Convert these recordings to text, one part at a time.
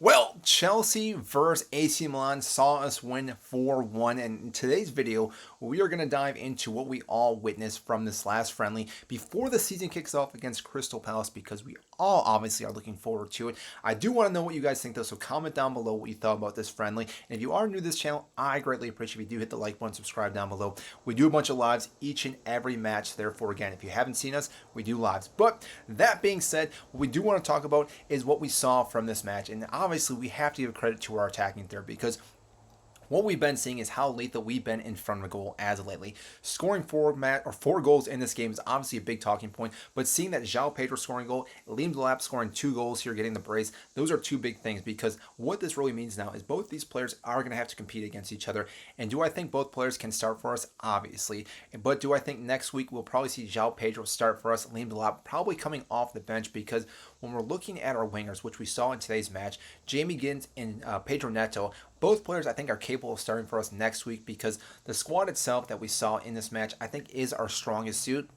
Well, Chelsea versus AC Milan saw us win 4-1, and in today's video, we are going to dive into what we all witnessed from this last friendly before the season kicks off against Crystal Palace, because we all obviously are looking forward to it. I do want to know what you guys think though, so comment down below what you thought about this friendly. And if you are new to this channel, I greatly appreciate if you do hit the like button, subscribe down below. We do a bunch of lives each and every match, therefore again, if you haven't seen us, we do lives. But that being said, what we do want to talk about is what we saw from this match, and obviously we have to give credit to our attacking third, because what we've been seeing is how lethal we've been in front of the goal as of lately. Scoring four goals in this game is obviously a big talking point, but seeing that João Pedro scoring a goal, Liam Delap scoring 2 goals here, getting the brace, those are two big things, because what this really means now is both these players are going to have to compete against each other. And do I think both players can start for us? Obviously. But do I think next week we'll probably see João Pedro start for us, Liam Delap probably coming off the bench? Because when we're looking at our wingers, which we saw in today's match, Jamie Gins and Pedro Neto, both players I think are capable of starting for us next week, because the squad itself that we saw in this match I think is our strongest suit.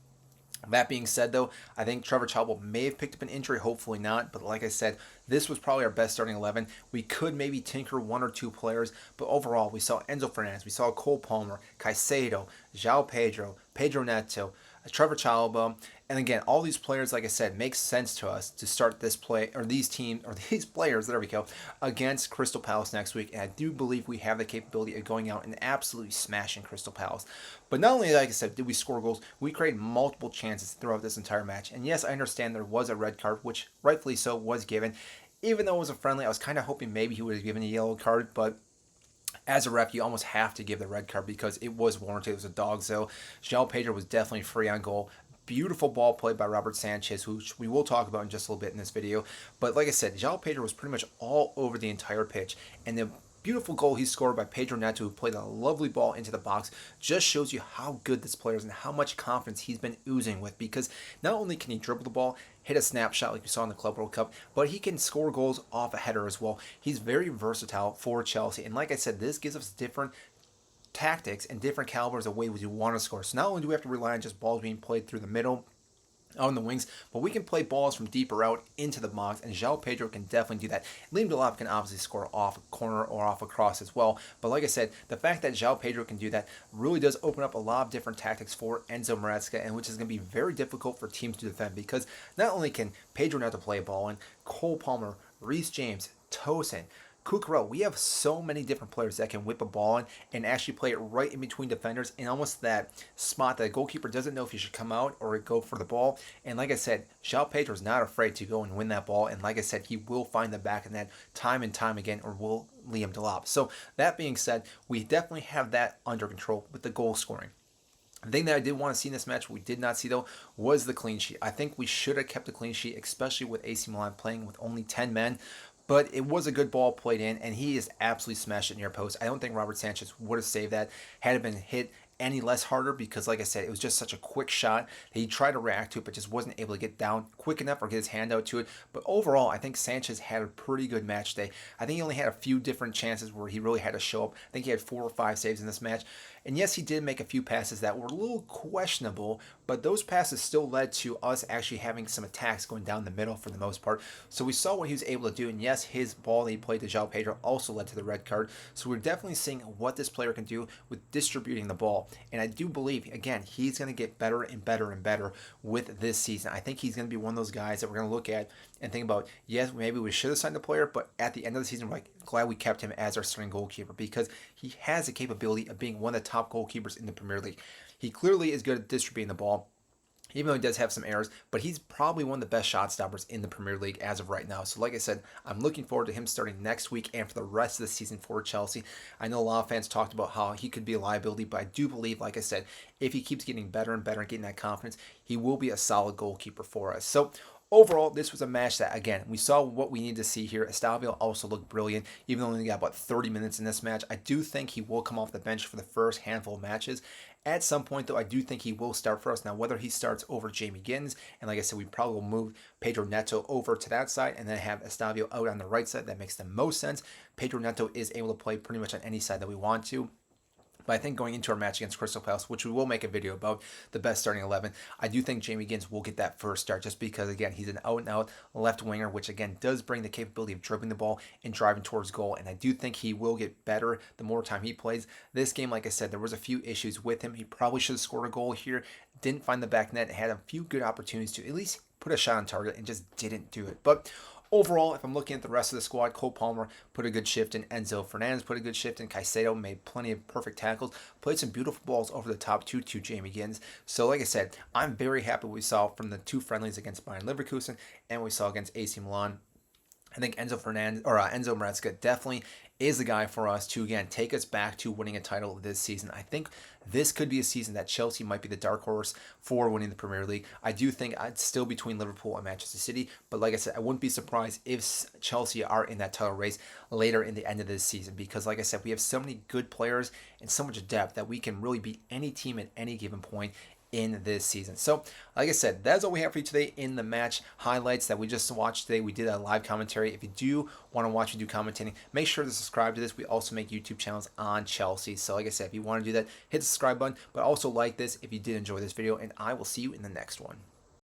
That being said, though, I think Trevor Chalobah may have picked up an injury, hopefully not. But like I said, this was probably our best starting 11. We could maybe tinker one or two players, but overall, we saw Enzo Fernandez, we saw Cole Palmer, Caicedo, João Pedro, Pedro Neto, Trevor Chalobah, and again, all these players, like I said, makes sense to us to start this play, or these players, there we go, against Crystal Palace next week. And I do believe we have the capability of going out and absolutely smashing Crystal Palace. But not only, like I said, did we score goals, we created multiple chances throughout this entire match. And yes, I understand there was a red card, which rightfully so was given. Even though it was a friendly, I was kind of hoping maybe he would have given a yellow card, but as a ref, you almost have to give the red card because it was warranted. It was a dog. So João Pedro was definitely free on goal. Beautiful ball played by Robert Sanchez, which we will talk about in just a little bit in this video. But like I said, João Pedro was pretty much all over the entire pitch. And the beautiful goal he scored by Pedro Neto, who played a lovely ball into the box, just shows you how good this player is and how much confidence he's been oozing with. Because not only can he dribble the ball, hit a snapshot like we saw in the Club World Cup, but he can score goals off a header as well. He's very versatile for Chelsea. And like I said, this gives us different tactics and different calibers of ways we want to score. So not only do we have to rely on just balls being played through the middle, on the wings, but we can play balls from deeper out into the box, and João Pedro can definitely do that. Liam Delap can obviously score off a corner or off a cross as well, but like I said, the fact that João Pedro can do that really does open up a lot of different tactics for Enzo Maresca, and which is going to be very difficult for teams to defend, because not only can Pedro Neto play a ball in, Cole Palmer, Reece James, Tosin, Cucurella, we have so many different players that can whip a ball in and actually play it right in between defenders in almost that spot that the goalkeeper doesn't know if he should come out or go for the ball. And like I said, João Pedro is not afraid to go and win that ball. And like I said, he will find the back of that time and time again, or will Liam Delap. So that being said, we definitely have that under control with the goal scoring. The thing that I did want to see in this match, we did not see though, was the clean sheet. I think we should have kept a clean sheet, especially with AC Milan playing with only 10 men. But it was a good ball played in, and he is absolutely smashed it near post. I don't think Robert Sanchez would have saved that had it been hit any less harder, because like I said, it was just such a quick shot that he tried to react to it but just wasn't able to get down quick enough or get his hand out to it. But overall, I think Sanchez had a pretty good match day. I think he only had a few different chances where he really had to show up. I think he had 4 or 5 saves in this match. And yes, he did make a few passes that were a little questionable, but those passes still led to us actually having some attacks going down the middle for the most part. So we saw what he was able to do, and yes, his ball that he played to João Pedro also led to the red card. So we're definitely seeing what this player can do with distributing the ball. And I do believe, again, he's going to get better and better and better with this season. I think he's going to be one of those guys that we're going to look at and think about, yes, maybe we should have signed the player, but at the end of the season, we're like, glad we kept him as our starting goalkeeper, because he has the capability of being one of the top goalkeepers in the Premier League. He clearly is good at distributing the ball, even though he does have some errors, but he's probably one of the best shot stoppers in the Premier League as of right now. So like I said, I'm looking forward to him starting next week and for the rest of the season for Chelsea. I know a lot of fans talked about how he could be a liability, but I do believe, like I said, if he keeps getting better and better and getting that confidence, he will be a solid goalkeeper for us. So overall, this was a match that, again, we saw what we need to see here. Estavio also looked brilliant, even though he only got about 30 minutes in this match. I do think he will come off the bench for the first handful of matches. At some point, though, I do think he will start for us. Now, whether he starts over Jamie Gins, and like I said, we probably will move Pedro Neto over to that side and then have Estavio out on the right side. That makes the most sense. Pedro Neto is able to play pretty much on any side that we want to. But I think going into our match against Crystal Palace, which we will make a video about, the best starting 11, I do think Jamie Gins will get that first start just because, again, he's an out-and-out left winger, which, again, does bring the capability of dribbling the ball and driving towards goal. And I do think he will get better the more time he plays. This game, like I said, there was a few issues with him. He probably should have scored a goal here. Didn't find the back net. Had a few good opportunities to at least put a shot on target and just didn't do it. But overall, if I'm looking at the rest of the squad, Cole Palmer put a good shift in, Enzo Fernandez put a good shift in, Caicedo made plenty of perfect tackles, played some beautiful balls over the top to Jamie Gins. So like I said, I'm very happy we saw from the 2 friendlies against Bayern Leverkusen and we saw against AC Milan. I think Enzo Maresca definitely is the guy for us to, again, take us back to winning a title this season. I think this could be a season that Chelsea might be the dark horse for winning the Premier League. I do think it's still between Liverpool and Manchester City, but like I said, I wouldn't be surprised if Chelsea are in that title race later in the end of this season because, like I said, we have so many good players and so much depth that we can really beat any team at any given point in this season. So, like I said, that's all we have for you today in the match highlights that we just watched today. We did a live commentary. If you do want to watch me do commentating, make sure to subscribe to this. We also make YouTube channels on Chelsea. So, like I said, if you want to do that, hit the subscribe button, but also like this if you did enjoy this video, and I will see you in the next one.